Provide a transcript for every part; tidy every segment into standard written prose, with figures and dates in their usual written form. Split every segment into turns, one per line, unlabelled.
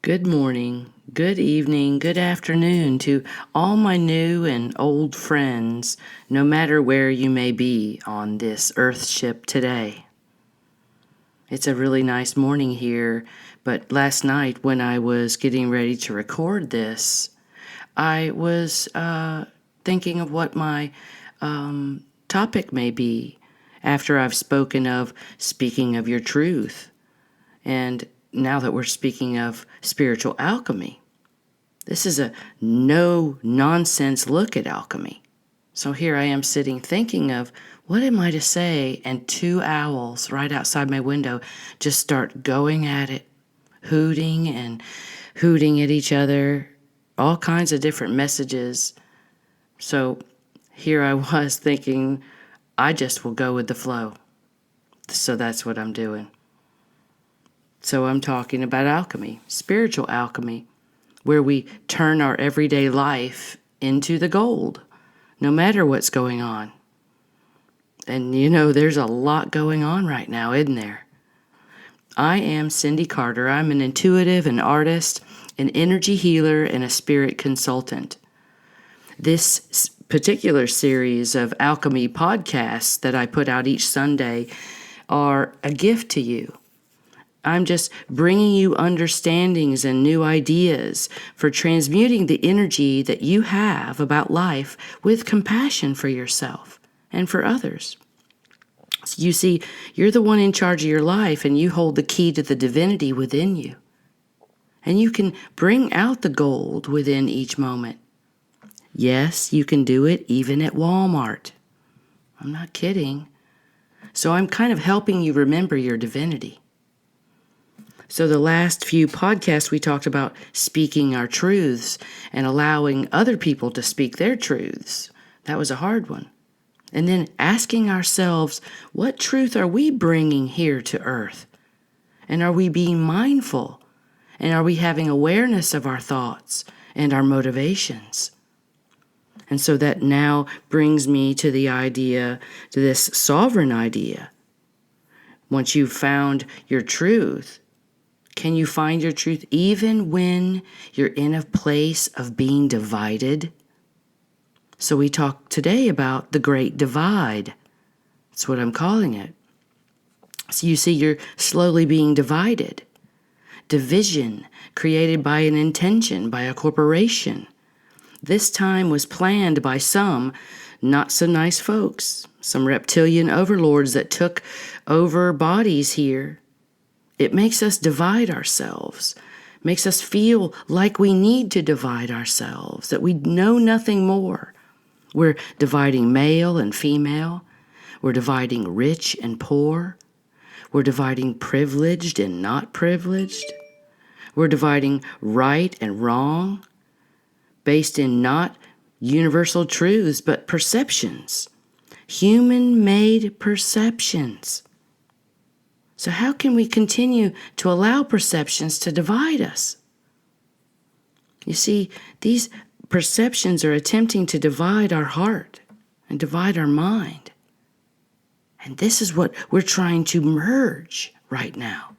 Good morning, good evening, good afternoon to all my new and old friends, no matter where you may be on this Earth ship today. It's a really nice morning here, but last night when I was getting ready to record this, I was thinking of what my topic may be after I've spoken of speaking of your truth. And now that we're speaking of spiritual alchemy, this is a no-nonsense look at alchemy. So here I am sitting thinking of what am I to say, and two owls right outside my window just start going at it, hooting at each other, all kinds of different messages. So here I was thinking, I just will go with the flow. So that's what I'm doing. So I'm talking about alchemy, spiritual alchemy, where we turn our everyday life into the gold, no matter what's going on. And there's a lot going on right now, isn't there? I am Cindy Carter. I'm an intuitive, an artist, an energy healer, and a spirit consultant. This particular series of alchemy podcasts that I put out each Sunday are a gift to you. I'm just bringing you understandings and new ideas for transmuting the energy that you have about life with compassion for yourself and for others. So you see, you're the one in charge of your life, and you hold the key to the divinity within you. And you can bring out the gold within each moment. Yes, you can do it even at Walmart. I'm not kidding. So I'm kind of helping you remember your divinity. So the last few podcasts, we talked about speaking our truths and allowing other people to speak their truths. That was a hard one. And then asking ourselves, what truth are we bringing here to earth? And are we being mindful? And are we having awareness of our thoughts and our motivations? And so that now brings me to the idea, to this sovereign idea. Once you've found your truth, can you find your truth even when you're in a place of being divided? So we talk today about the Great Divide. That's what I'm calling it. So you see, you're slowly being divided. Division created by an intention, by a corporation. This time was planned by some not so nice folks, some reptilian overlords that took over bodies here. It makes us divide ourselves, makes us feel like we need to divide ourselves, that we know nothing more. We're dividing male and female. We're dividing rich and poor. We're dividing privileged and not privileged. We're dividing right and wrong, based in not universal truths, but perceptions, human-made perceptions. So how can we continue to allow perceptions to divide us? You see, these perceptions are attempting to divide our heart and divide our mind. And this is what we're trying to merge right now.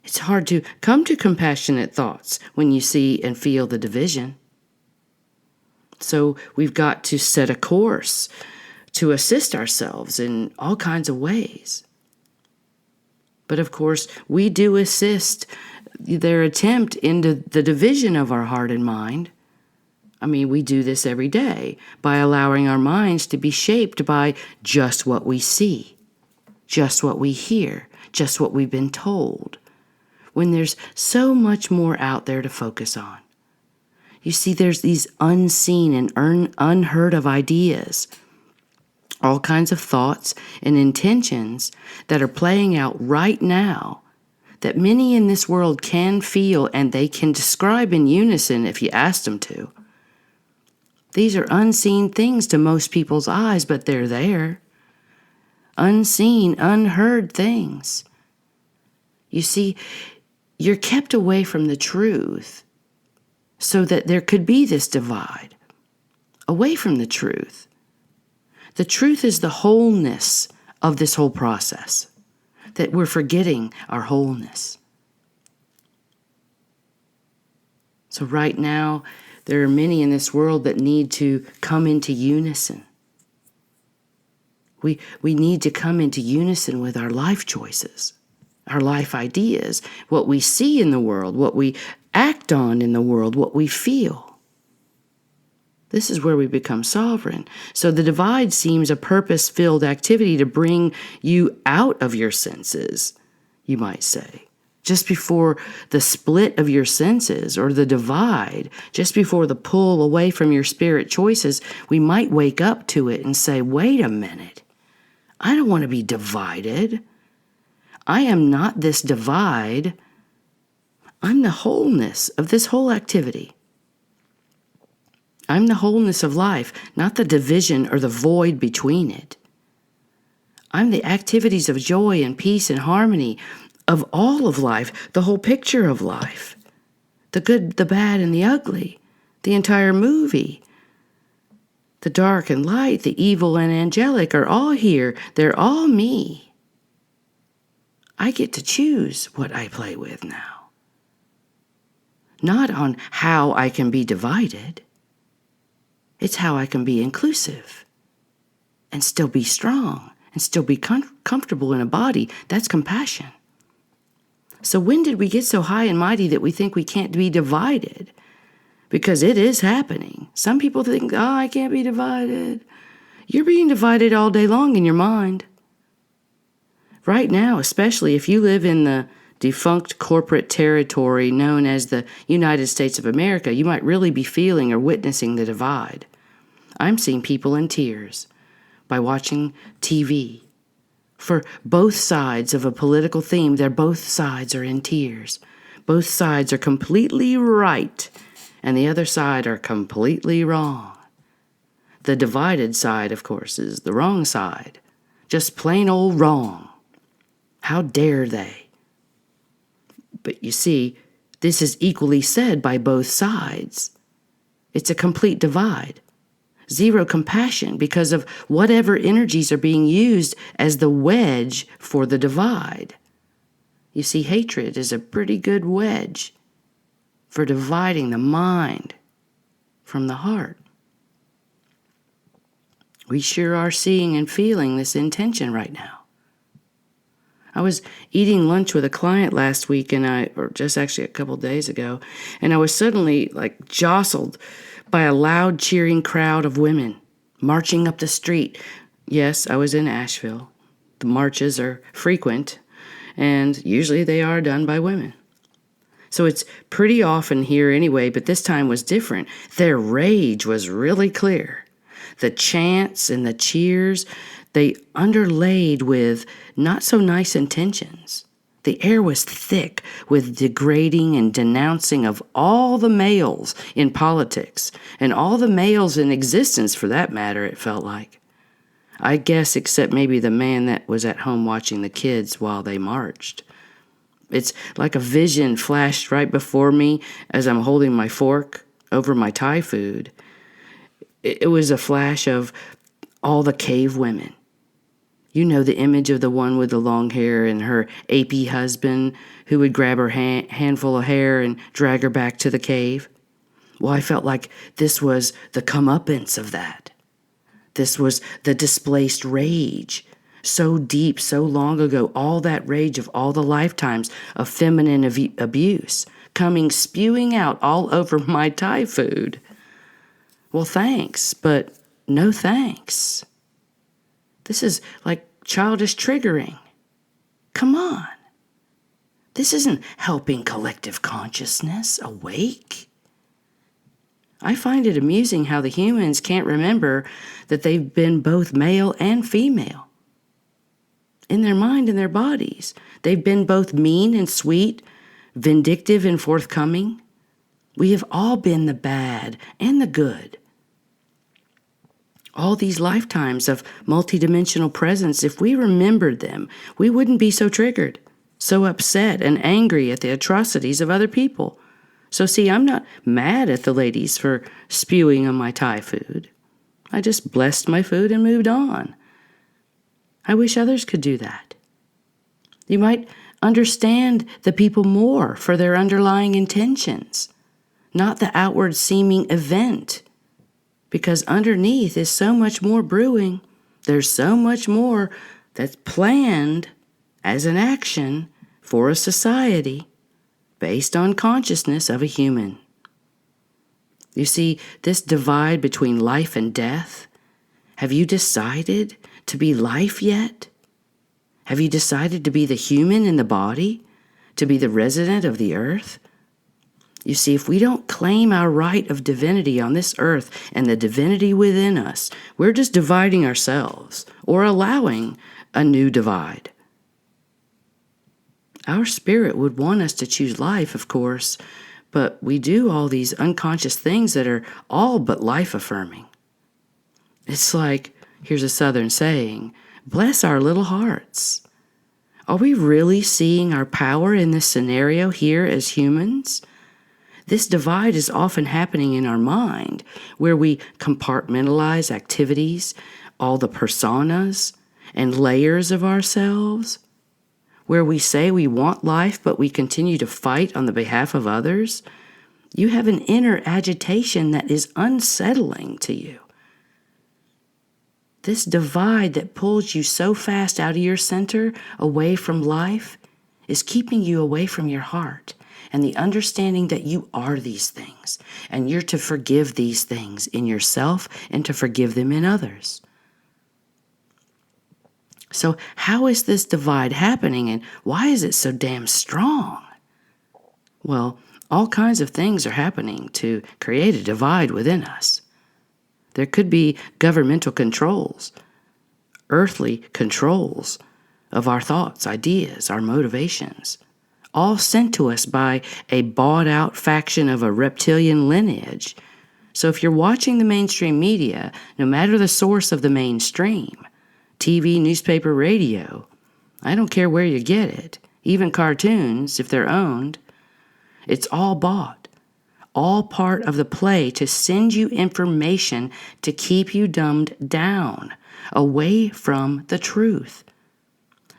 It's hard to come to compassionate thoughts when you see and feel the division. So we've got to set a course to assist ourselves in all kinds of ways. But of course, we do assist their attempt into the division of our heart and mind. I mean, we do this every day by allowing our minds to be shaped by just what we see, just what we hear, just what we've been told, when there's so much more out there to focus on. You see, there's these unseen and unheard of ideas, all kinds of thoughts and intentions that are playing out right now that many in this world can feel, and they can describe in unison if you ask them to. These are unseen things to most people's eyes, but they're there. Unseen, unheard things. You see, you're kept away from the truth so that there could be this divide, away from the truth. The truth is the wholeness of this whole process, that we're forgetting our wholeness. So right now, there are many in this world that need to come into unison. We need to come into unison with our life choices, our life ideas, what we see in the world, what we act on in the world, what we feel. This is where we become sovereign. So the divide seems a purpose-filled activity to bring you out of your senses, you might say. Just before the split of your senses or the divide, just before the pull away from your spirit choices, we might wake up to it and say, wait a minute, I don't want to be divided. I am not this divide. I'm the wholeness of this whole activity. I'm the wholeness of life, not the division or the void between it. I'm the activities of joy and peace and harmony of all of life, the whole picture of life, the good, the bad, and the ugly, the entire movie. The dark and light, the evil and angelic are all here. They're all me. I get to choose what I play with now. Not on how I can be divided. It's how I can be inclusive and still be strong and still be comfortable in a body. That's compassion. So when did we get so high and mighty that we think we can't be divided? Because it is happening. Some people think, I can't be divided. You're being divided all day long in your mind. Right now, especially if you live in the defunct corporate territory known as the United States of America, you might really be feeling or witnessing the divide. I'm seeing people in tears by watching TV. For both sides of a political theme, both sides are in tears. Both sides are completely right, and the other side are completely wrong. The divided side, of course, is the wrong side. Just plain old wrong. How dare they? But you see, this is equally said by both sides. It's a complete divide. Zero compassion because of whatever energies are being used as the wedge for the divide. You see, hatred is a pretty good wedge for dividing the mind from the heart. We sure are seeing and feeling this intention right now. I was eating lunch with a client last week, or just actually a couple days ago, and I was suddenly jostled by a loud cheering crowd of women marching up the street. Yes, I was in Asheville. The marches are frequent, and usually they are done by women. So it's pretty often here anyway, but this time was different. Their rage was really clear. The chants and the cheers, they underlaid with not so nice intentions. The air was thick with degrading and denouncing of all the males in politics, and all the males in existence for that matter, it felt like. I guess except maybe the man that was at home watching the kids while they marched. It's like a vision flashed right before me as I'm holding my fork over my Thai food. It was a flash of all the cave women. You know the image of the one with the long hair and her apey husband who would grab her handful of hair and drag her back to the cave? Well, I felt like this was the comeuppance of that. This was the displaced rage. So deep, so long ago, all that rage of all the lifetimes of feminine abuse coming spewing out all over my Thai food. Well, thanks, but no thanks. This is like childish triggering. Come on. This isn't helping collective consciousness awake. I find it amusing how the humans can't remember that they've been both male and female. In their mind and their bodies, they've been both mean and sweet, vindictive and forthcoming. We have all been the bad and the good. All these lifetimes of multidimensional presence, if we remembered them, we wouldn't be so triggered, so upset and angry at the atrocities of other people. So see, I'm not mad at the ladies for spewing on my Thai food. I just blessed my food and moved on. I wish others could do that. You might understand the people more for their underlying intentions. not the outward seeming event. Because underneath is so much more brewing. There's so much more that's planned as an action for a society based on consciousness of a human. You see, this divide between life and death, have you decided to be life yet? Have you decided to be the human in the body? To be the resident of the earth? You see, if we don't claim our right of divinity on this earth and the divinity within us, we're just dividing ourselves or allowing a new divide. Our spirit would want us to choose life, of course, but we do all these unconscious things that are all but life-affirming. It's like, here's a Southern saying, bless our little hearts. Are we really seeing our power in this scenario here as humans? This divide is often happening in our mind, where we compartmentalize activities, all the personas and layers of ourselves, where we say we want life, but we continue to fight on the behalf of others. You have an inner agitation that is unsettling to you. This divide that pulls you so fast out of your center, away from life, is keeping you away from your heart and the understanding that you are these things, and you're to forgive these things in yourself and to forgive them in others. So how is this divide happening, and why is it so damn strong? Well, all kinds of things are happening to create a divide within us. There could be governmental controls, earthly controls of our thoughts, ideas, our motivations, all sent to us by a bought-out faction of a reptilian lineage. So if you're watching the mainstream media, no matter the source of the mainstream, TV, newspaper, radio, I don't care where you get it, even cartoons, if they're owned, it's all bought, all part of the play to send you information to keep you dumbed down, away from the truth.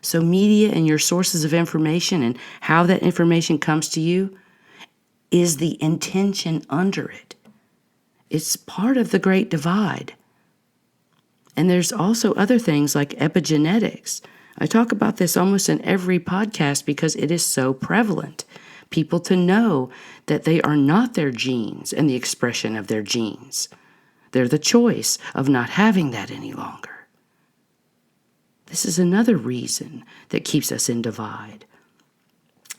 So media and your sources of information and how that information comes to you is the intention under it. It's part of the Great Divide. And there's also other things like epigenetics. I talk about this almost in every podcast because it is so prevalent. People to know that they are not their genes and the expression of their genes. They're the choice of not having that any longer. This is another reason that keeps us in divide.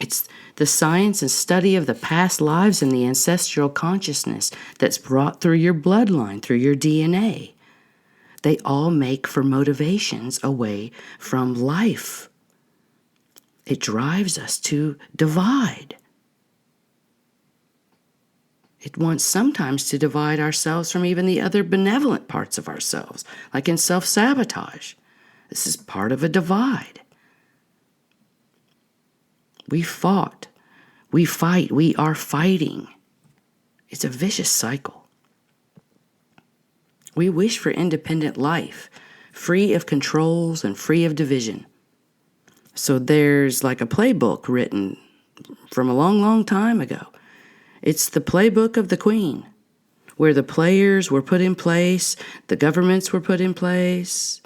It's the science and study of the past lives and the ancestral consciousness that's brought through your bloodline, through your DNA. They all make for motivations away from life. It drives us to divide. It wants sometimes to divide ourselves from even the other benevolent parts of ourselves, like in self-sabotage. This is part of a divide. We fought. We fight. We are fighting. It's a vicious cycle. We wish for independent life, free of controls and free of division. So there's like a playbook written from a long, long time ago. It's the playbook of the Queen, where the players were put in place, the governments were put in place,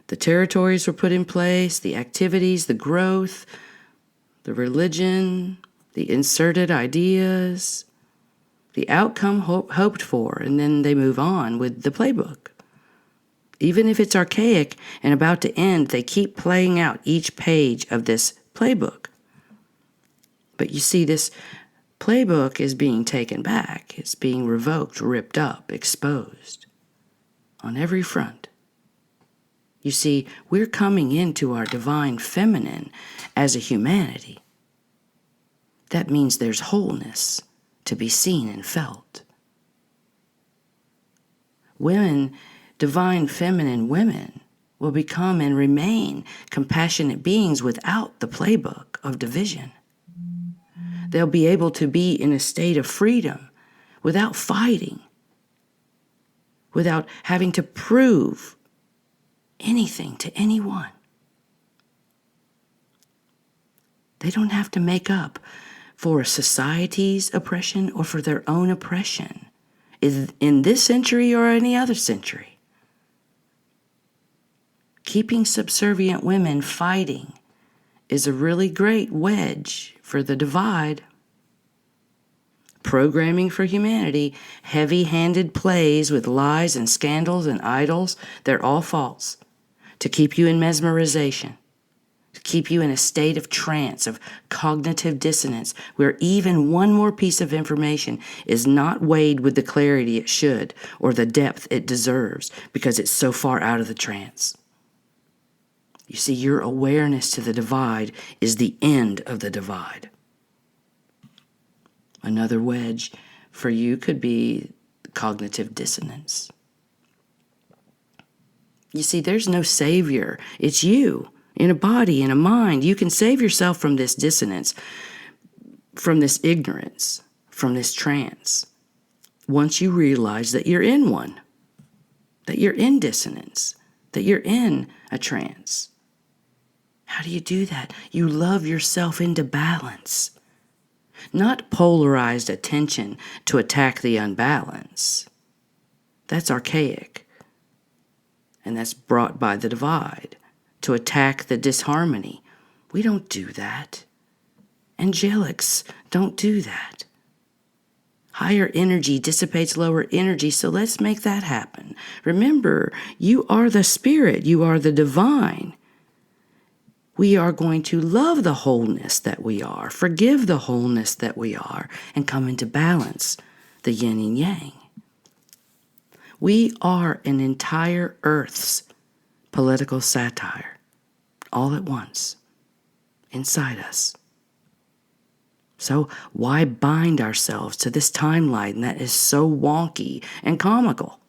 the territories were put in place, the activities, the growth, the religion, the inserted ideas, the outcome hoped for, and then they move on with the playbook. Even if it's archaic and about to end, they keep playing out each page of this playbook. But you see, this playbook is being taken back. It's being revoked, ripped up, exposed on every front. You see, we're coming into our divine feminine as a humanity. That means there's wholeness to be seen and felt. Women, divine feminine women, will become and remain compassionate beings without the playbook of division. They'll be able to be in a state of freedom without fighting, without having to prove anything to anyone. They don't have to make up for society's oppression or for their own oppression, is in this century or any other century. Keeping subservient women fighting is a really great wedge for the divide. Programming for humanity, heavy-handed plays with lies and scandals and idols, they're all false. To keep you in mesmerization, to keep you in a state of trance, of cognitive dissonance, where even one more piece of information is not weighed with the clarity it should or the depth it deserves because it's so far out of the trance. You see, your awareness to the divide is the end of the divide. Another wedge for you could be cognitive dissonance. You see, there's no savior. It's you, in a body, in a mind. You can save yourself from this dissonance, from this ignorance, from this trance, once you realize that you're in one, that you're in dissonance, that you're in a trance. How do you do that? You love yourself into balance. Not polarized attention to attack the unbalance. That's archaic. And that's brought by the divide, to attack the disharmony. We don't do that. Angelics don't do that. Higher energy dissipates lower energy, so let's make that happen. Remember, you are the spirit, you are the divine. We are going to love the wholeness that we are, forgive the wholeness that we are, and come into balance, the yin and yang. We are an entire Earth's political satire, all at once, inside us. So why bind ourselves to this timeline that is so wonky and comical?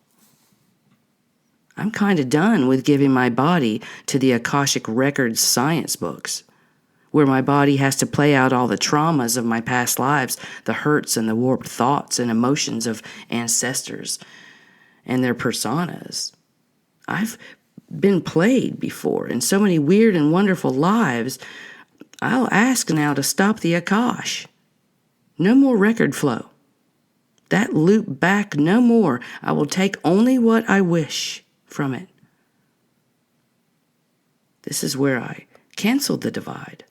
I'm kind of done with giving my body to the Akashic Records science books, where my body has to play out all the traumas of my past lives, the hurts and the warped thoughts and emotions of ancestors and their personas. I've been played before in so many weird and wonderful lives. I'll ask now to stop the Akash. No more record flow. That loop back no more. I will take only what I wish from it. This is where I canceled the divide.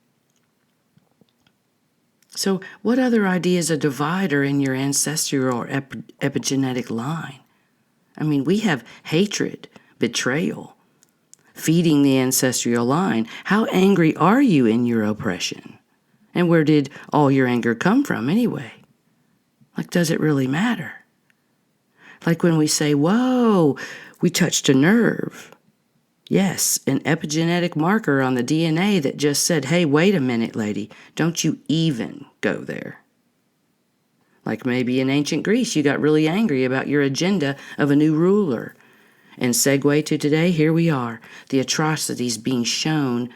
So what other ideas of divide are in your ancestral or epigenetic line? I mean, we have hatred, betrayal, feeding the ancestral line. How angry are you in your oppression? And where did all your anger come from anyway? Like, does it really matter? Like when we say, whoa, we touched a nerve. Yes, an epigenetic marker on the DNA that just said, hey, wait a minute, lady, don't you even go there. Like maybe in ancient Greece, you got really angry about your agenda of a new ruler. And segue to today, here we are, the atrocities being shown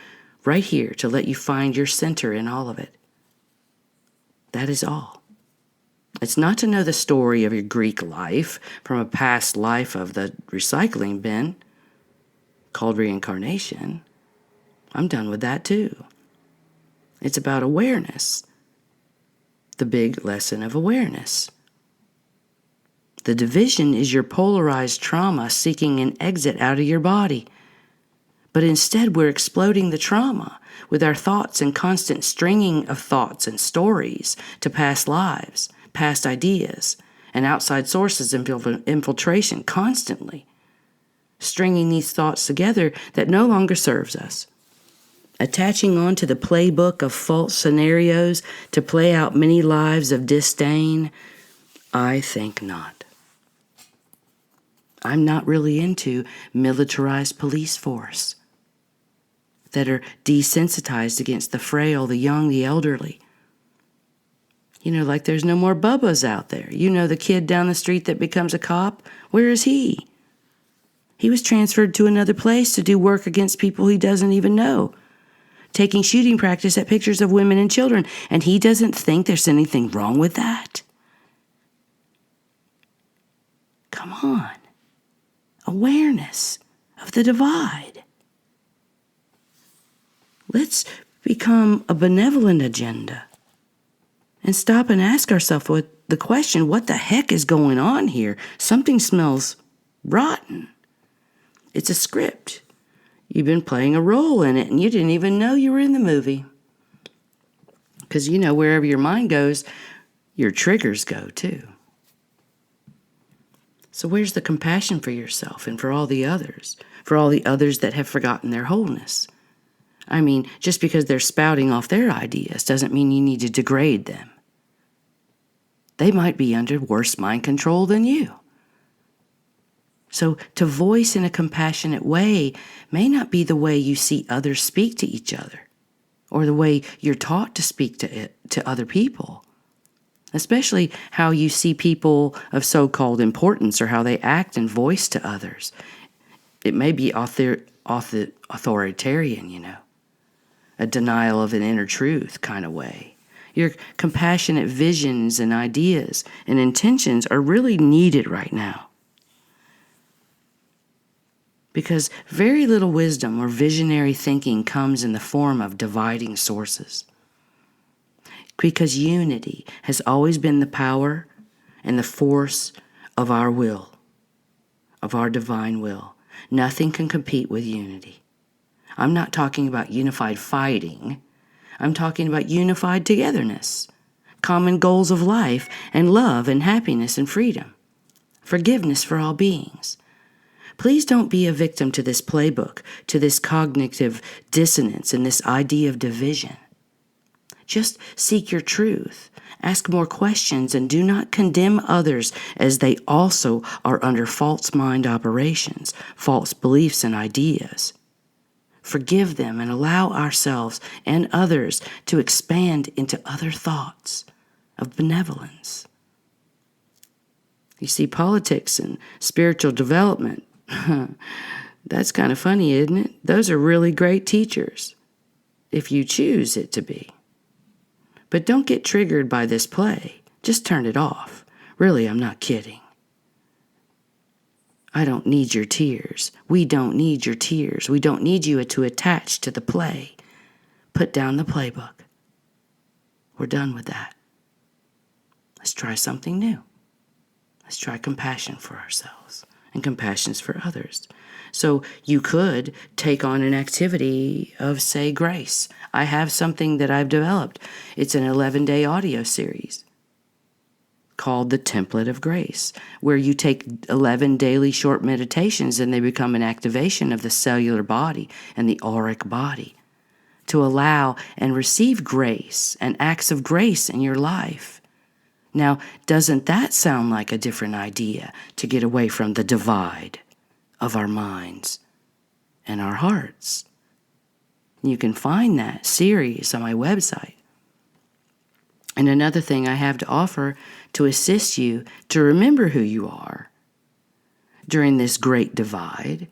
right here to let you find your center in all of it. That is all. It's not to know the story of your Greek life from a past life of the recycling bin called reincarnation. I'm done with that too. It's about awareness. The big lesson of awareness. The division is your polarized trauma seeking an exit out of your body. But instead we're exploding the trauma with our thoughts and constant stringing of thoughts and stories to past lives, past ideas, and outside sources infiltration constantly. Stringing these thoughts together that no longer serves us. Attaching on to the playbook of false scenarios to play out many lives of disdain? I think not. I'm not really into militarized police force that are desensitized against the frail, the young, the elderly. You know, like there's no more Bubbas out there. You know the kid down the street that becomes a cop? Where is he? He was transferred to another place to do work against people he doesn't even know. Taking shooting practice at pictures of women and children, and he doesn't think there's anything wrong with that? Come on. Awareness of the divide. Let's become a benevolent agenda and stop and ask ourselves the question, what the heck is going on here? Something smells rotten. It's a script. You've been playing a role in it, and you didn't even know you were in the movie. Because, wherever your mind goes, your triggers go too. So where's the compassion for yourself and for all the others that have forgotten their wholeness? I mean, just because they're spouting off their ideas doesn't mean you need to degrade them. They might be under worse mind control than you. So to voice in a compassionate way may not be the way you see others speak to each other, or the way you're taught to speak to other people, especially how you see people of so-called importance or how they act and voice to others. It may be authoritarian, a denial of an inner truth kind of way. Your compassionate visions and ideas and intentions are really needed right now. Because very little wisdom or visionary thinking comes in the form of dividing sources. Because unity has always been the power and the force of our will, of our divine will. Nothing can compete with unity. I'm not talking about unified fighting. I'm talking about unified togetherness, common goals of life and love and happiness and freedom, forgiveness for all beings. Please don't be a victim to this playbook, to this cognitive dissonance and this idea of division. Just seek your truth, ask more questions, and do not condemn others as they also are under false mind operations, false beliefs and ideas. Forgive them and allow ourselves and others to expand into other thoughts of benevolence. You see, politics and spiritual development, that's kind of funny, isn't it? Those are really great teachers, if you choose it to be. But don't get triggered by this play. Just turn it off. Really, I'm not kidding. I don't need your tears. We don't need your tears. We don't need you to attach to the play. Put down the playbook. We're done with that. Let's try something new. Let's try compassion for ourselves and compassion for others. So you could take on an activity of, say, grace. I have something that I've developed. It's an 11-day audio series called the Template of Grace, where you take 11 daily short meditations and they become an activation of the cellular body and the auric body to allow and receive grace and acts of grace in your life. Now, doesn't that sound like a different idea to get away from the divide of our minds and our hearts? You can find that series on my website. And another thing I have to offer to assist you to remember who you are during this great divide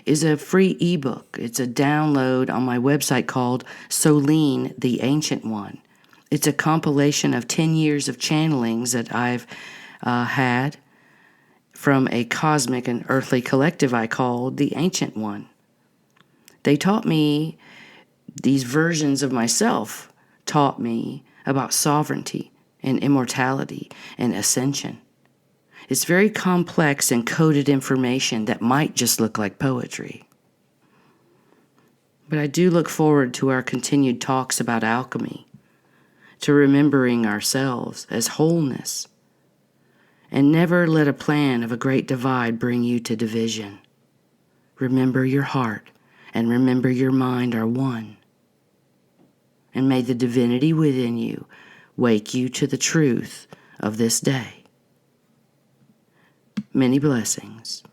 is a free ebook. It's a download on my website called Solene, the Ancient One. It's a compilation of 10 years of channelings that I've had from a cosmic and earthly collective I called the Ancient One. They taught me, these versions of myself taught me about sovereignty and immortality and ascension. It's very complex and coded information that might just look like poetry. But I do look forward to our continued talks about alchemy, to remembering ourselves as wholeness, and never let a plan of a great divide bring you to division. Remember your heart and remember your mind are one. And may the divinity within you wake you to the truth of this day. Many blessings.